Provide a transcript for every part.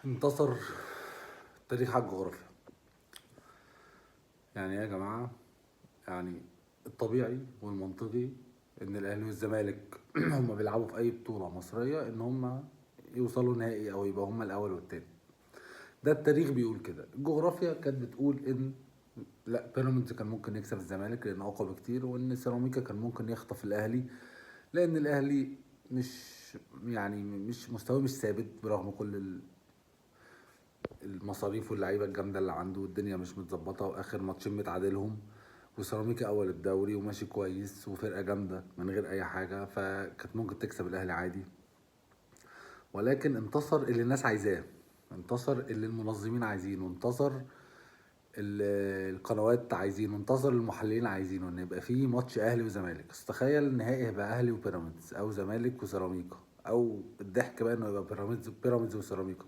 انتصر التاريخ على الجغرافيا. يعني ايه يا جماعة؟ يعني الطبيعي والمنطقي ان الاهلي والزمالك هما بيلعبوا في اي بطولة مصرية ان هما يوصلوا نهائي او يبقى هما الاول والتاني. ده التاريخ بيقول كده. الجغرافيا كانت بتقول ان لا، بيراميدز كان ممكن يكسب الزمالك لانه اقوى بكتير، وان سيراميكا كان ممكن يخطف الاهلي لان الاهلي مش مش مستواه مش ثابت برغم كل المصاريف واللعيبه الجامده اللي عنده، والدنيا مش متظبطه، واخر ماتشين متعادلهم، وسيراميكا اول الدوري وماشي كويس وفرقه جامده من غير اي حاجه، فكانت ممكن تكسب الاهلي عادي. ولكن انتصر اللي الناس عايزاه، انتصر اللي المنظمين عايزينه، انتصر القنوات عايزينه، انتصر المحللين عايزينه، ان يبقى فيه ماتش اهلي وزمالك. بس تخيل النهائي هيبقى اهلي وبيراميدز او زمالك وسيراميكا، او الضحك بقى انه يبقى بيراميدز وسيراميكا.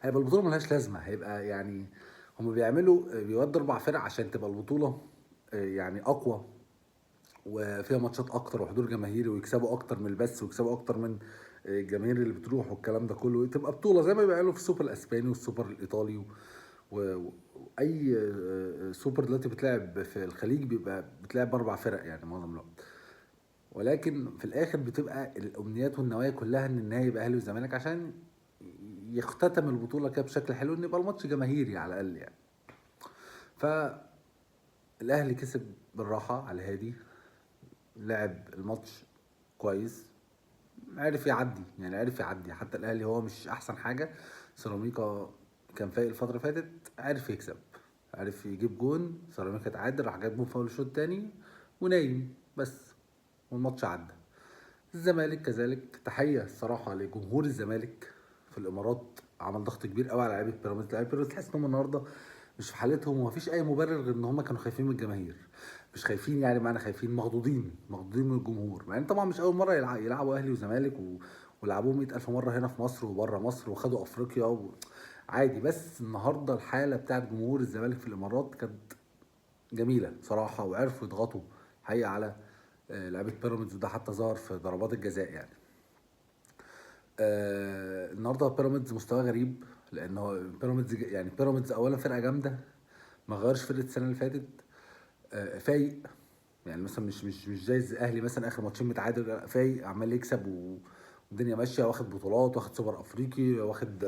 هيبقى البطوله ملهاش لازمه. هيبقى هم بيودوا 4 فرق عشان تبقى البطوله يعني اقوى وفيها ماتشات اكتر وحضور جماهيري، ويكسبوا اكتر من البث، ويكسبوا اكتر من الجماهير اللي بتروح والكلام ده كله. تبقى بطوله زي ما بيعملوا في السوبر الاسباني والسوبر الايطالي واي سوبر دلوقتي بتلعب في الخليج بيبقى بتلعب ب4 فرق يعني معظم الوقت. ولكن في الاخر بتبقى الامنيات والنوايا كلها ان النهائي يبقى اهلي والزمالك عشان يختتم البطوله كده بشكل حلو، ان يبقى الماتش جماهيري على الاقل يعني. فالاهلي كسب بالراحه على الهادي، لعب الماتش كويس، عرف يعدي. حتى الاهلي هو مش احسن حاجه، سيراميكا كان فايق الفتره اللي فاتت، عرف يكسب، عرف يجيب جون، سيراميكا اتعادل، راح جاب جون في اول الشوط التاني ونايم بس، والماتش عدى. الزمالك كذلك، تحيه الصراحه لجمهور الزمالك في الامارات، عمل ضغط كبير قوي على لعيبه بيراميدز. لعيبه بيراميدز تحس انهم النهارده مش في حالتهم، ومفيش اي مبرر غير ان هم كانوا خايفين من الجماهير. مش خايفين يعني معنى خايفين، مخضوضين من الجمهور، مع ان طبعا مش اول مره يلعبوا اهلي وزمالك ولعبوه 100,000 مرة هنا في مصر وبره مصر وخدوا افريقيا عادي. بس النهارده الحالة بتاعت جمهور الزمالك في الامارات كانت جميلة صراحة، وعرفوا يضغطوا حقيقة على لعيبة بيراميدز، وده حتى ظهر في ضربات الجزاء يعني. النهارده بيراميدز مستواه غريب، لان هو بيراميدز اولا فرقه جامده، ما غيرش فرقه السنه اللي فاتت، فايق. يعني مثلا مش زي الاهلي مثلا اخر ماتشين متعادل، فايق عمال يكسب والدنيا ماشيه، واخد بطولات، واخد سوبر افريقي، واخد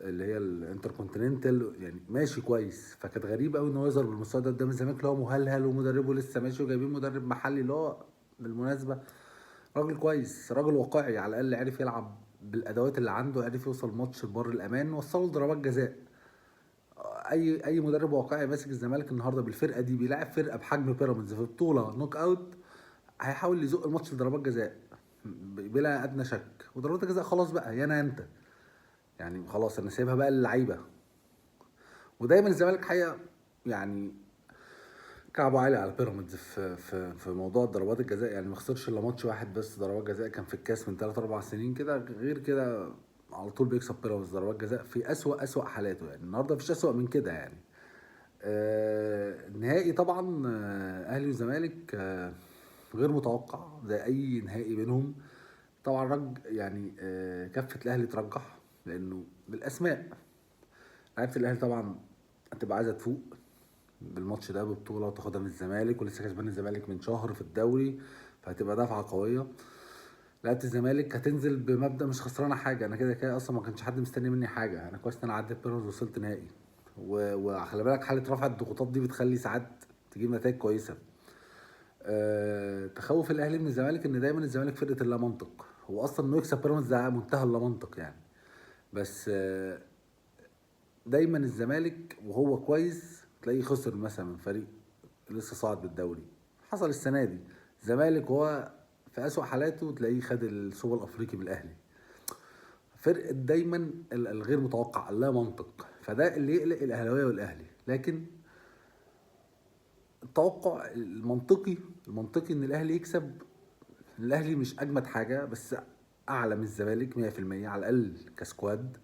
اللي هي الانتركونتيننتال، يعني ماشي كويس. فكانت غريبه قوي ان هو يظهر بالمستوى ده قدام الزمالك اللي هو مهلهل ومدربه لسه ماشي، وجايبين مدرب محلي اللي هو بالمناسبه راجل كويس، راجل واقعي، على الاقل عرف يلعب بالادوات اللي عنده، عرف يوصل الماتش لبر الامان، وصله لضربات جزاء. اي مدرب واقعي ماسك الزمالك النهارده بالفرقه دي، بيلعب فرقه بحجم بيراميدز في بطوله نوك اوت، هيحاول يزق الماتش لضربات جزاء بلا ادنى شك. وضربات الجزاء خلاص بقى، يا انا انت، يعني خلاص انا سايبها بقى للعيبه. ودايما الزمالك حقيقه يعني كعبوا عالي على بيراميدز في موضوع ضربات الجزاء. يعني ما خسرش الا ماتش واحد بس ضربات جزاء، كان في الكاس من 3 4 سنين كده. غير كده على طول بيكسب بيراميدز ضربات جزاء في اسوأ حالاته. يعني النهارده مفيش اسوأ من كده يعني. النهائي طبعا اهلي وزمالك غير متوقع زي اي نهائي بينهم. طبعا يعني كفة الاهلي ترجح لانه بالاسماء. لعيبه الاهلي طبعا هتبقى عايزه تفوق بالماتش ده ببطوله وتاخدها من الزمالك، ولسه كسبان الزمالك من شهر في الدوري، فهتبقى دفعه قويه. لعيبه الزمالك هتنزل بمبدا مش خسرانه حاجه، انا كده كده اصلا ما كانش حد مستني مني حاجه، انا كويس ان انا عديت بيراميدز وصلت نهائي. وخلي بالك حاله رفع الضغوطات دي بتخلي ساعات تجيب نتائج كويسه. تخوف الاهلي من الزمالك ان دايما الزمالك فرقه اللا منطق، هو اصلا انه يكسب بيراميدز ده منتهى اللا منطق يعني. بس دايما الزمالك وهو كويس تلاقيه خسر مثلا من فريق لسه صاعد بالدوري. حصل السنه دي الزمالك وهو في اسوأ حالاته تلاقيه خد السوبر الافريقي من الاهلي. فرق دايما الغير متوقع اللا منطق، فده اللي يقلق الاهلاويه والاهلي. لكن التوقع المنطقي ان الاهلي يكسب. الاهلي مش اجمد حاجه، بس اعلى من الزمالك 100% على الاقل كسكواد.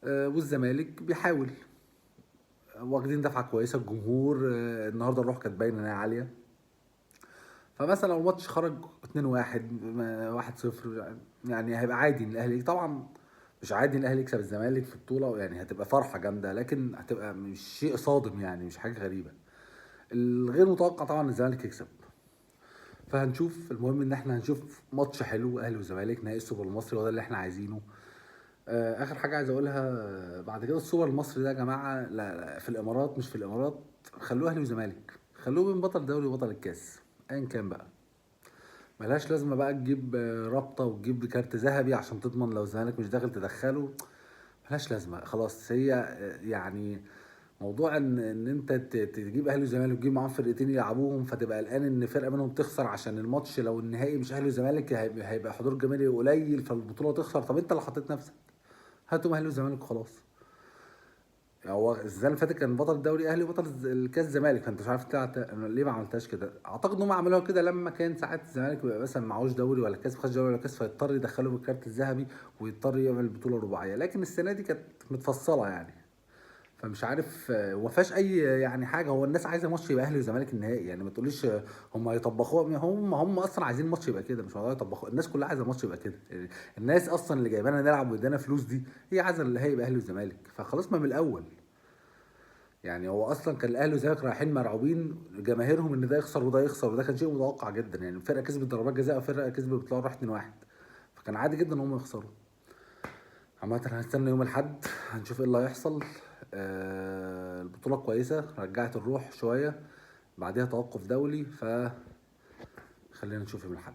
والزمالك بيحاول، واخدين دفعه كويسه. الجمهور النهارده الروح كانت باينه انها عاليه. فمثلا لو الماتش خرج 2-1 1-0 يعني هيبقى عادي. الاهلي طبعا مش عادي ان الاهلي يكسب الزمالك في بطوله، يعني هتبقى فرحه جامده، لكن هتبقى مش شيء صادم، يعني مش حاجه غريبه. الغير متوقع طبعا ان الزمالك يكسب. فهنشوف، المهم ان احنا هنشوف ماتش حلو اهلي وزمالك نهائي السوبر المصري، وده اللي احنا عايزينه. اخر حاجه عايز اقولها، بعد كده السوبر المصري ده يا جماعه، لا في الامارات، مش في الامارات، خلوه اهلي وزمالك، خلوه بين بطل دوري وبطل الكاس ايا كان بقى. ملهاش لازمه بقى تجيب رابطه وتجيب كارت ذهبي عشان تضمن لو الزمالك مش داخل تدخله. ملهاش لازمه خلاص. هي يعني موضوع ان انت تجيب اهلي وزمالك وتجيب معاهم فرقتين يلعبوهم، فتبقى قلقان ان فرقه منهم تخسر عشان الماتش، لو النهائي مش اهلي وزمالك هيبقى حضور جماهيري قليل فالبطوله تخسر. طب انت اللي حطيت نفسك، هاتوا اهلي وزمالك وخلاص. هو السنه اللي فاتت كان بطل الدوري اهلي وبطل الكاس زمالك، فانت مش عارف ليه ما عملتهاش كده. اعتقد ان هم عملوها كده لما كان ساعات الزمالك بيبقى مثلا معهوش دوري ولا كاس، ما خدش دوري ولا كاس، فيضطر يدخله بالكارت الذهبي ويضطر يعمل بطوله رباعيه. لكن السنه دي كانت متفصله يعني. فمش عارف، وما فيهاش اي يعني حاجه. هو الناس عايزه ماتش يبقى اهلي وزمالك النهائي، يعني ما تقوليش هم هيطبخوها. هم اصلا عايزين ماتش يبقى كده، مش موضوع يطبخوها. الناس كلها عايزه ماتش يبقى كده يعني. الناس اصلا اللي جايبانا نلعب وادانا فلوس دي، هي عايزه اللي هي يبقى اهلي وزمالك. فخلاص ما من الاول. يعني هو اصلا كان الاهلي والزمالك رايحين مرعوبين جماهيرهم ان ده يخسر وده يخسر، وده كان شيء متوقع جدا. يعني فرقه كسبت ضربات جزاء وفرقه كسبت بتطلع راح 2-1، فكان عادي جدا ان هم يخسروا. عامة هنستنى يوم الأحد، هنشوف ايه اللي هيحصل. البطولة كويسة، رجعت الروح شوية، بعدها توقف دولي، فخلينا نشوف يوم الأحد.